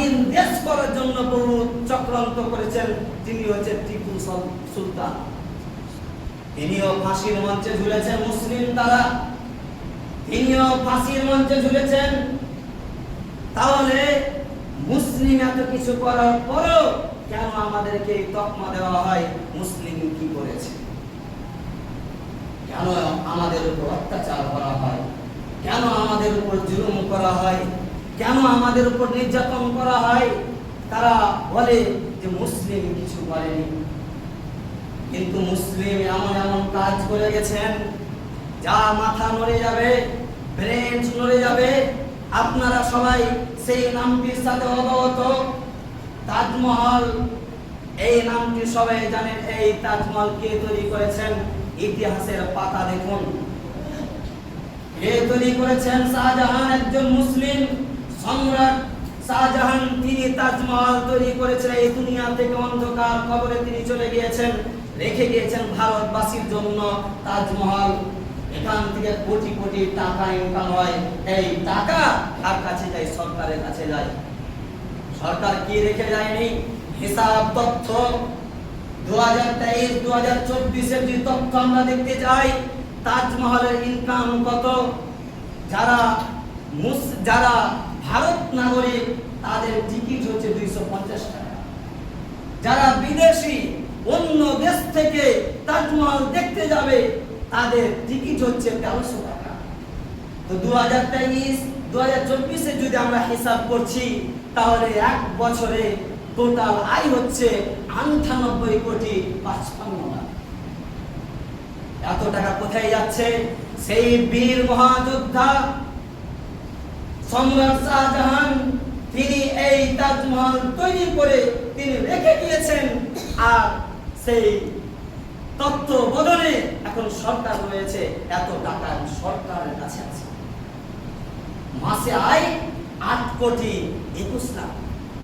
স্বাধীন দেশ করার জন্য বহু চক্রান্ত করেছেন। তিনি হচ্ছেন টিপু সুলতান। তিনিও ফাঁসির মঞ্চে ঝুলেছেন মুসলিম দ্বারা, তিনিও ফাঁসির মঞ্চে ঝুলেছেন। তাহলে মুসলিম এত কিছু করার পরও কেন আমাদেরকে তকমা দেওয়া হয় মুসলিম কি করেছে? কেন আমাদের উপর অত্যাচার করা হয়? কেন আমাদের উপর জুলুম করা হয়? কেন আমাদের উপর নির্যাতন করা হয়? তারা বলে যে মুসলিম কিছু করেনি, কিন্তু মুসলিম এমন এমন কাজ করে গেছেন যা মাথা নড়ে যাবে, ব্রেন নড়ে যাবে। আপনারা সবাই সেই নামটির সাথে অবগত, তাজমহল। এই নামটি সবাই জানেন। এই তাজমহল কে তৈরি করেছেন? ইতিহাসের পাতা দেখুন। কে তৈরি করেছেন? শাহজাহান, একজন মুসলিম সম্রাট শাহজাহান। তিনি তাজমহল তৈরি করেছেন। এই দুনিয়া থেকে অন্ধকার কবরে তিনি চলে গিয়েছেন, রেখে গিয়েছেন ভারতবাসীর জন্য তাজমহল। এখান থেকে কোটি কোটি টাকা ইনকাম হয়। এই টাকা কার কাছে যায়? সরকারের কাছে যায়। সরকার কি রেখে যায়নি? হিসাব তথ্য 2023-2024 যে তথ্য আমরা দেখতে চাই, তাজমহলের ইনকাম কত? যারা ভারত নাগরিক তাদের টিকিট হচ্ছে 250 টাকা। যারা বিদেশি অন্য দেশ থেকে তাজমহল দেখতে যাবে তাদের টিকিট হচ্ছে 1300 টাকা। তো 2023-2024 যদি আমরা হিসাব করছি, তাহলে এক বছরে টোটাল আয় হচ্ছে 98,55,00,000 লাখ। এত টাকা কোথায় যাচ্ছে? সেই বীর মহাযোদ্ধা সম্রাট শাহজাহান তিনি এই তাজমহল তৈরি করে তিনি রেখে গিয়েছেন। আর সেই তথ্য বদলে এখন সরকার রয়েছে, এত টাকা সরকারের কাছে আছে। মাসে আয় 8,21,00,000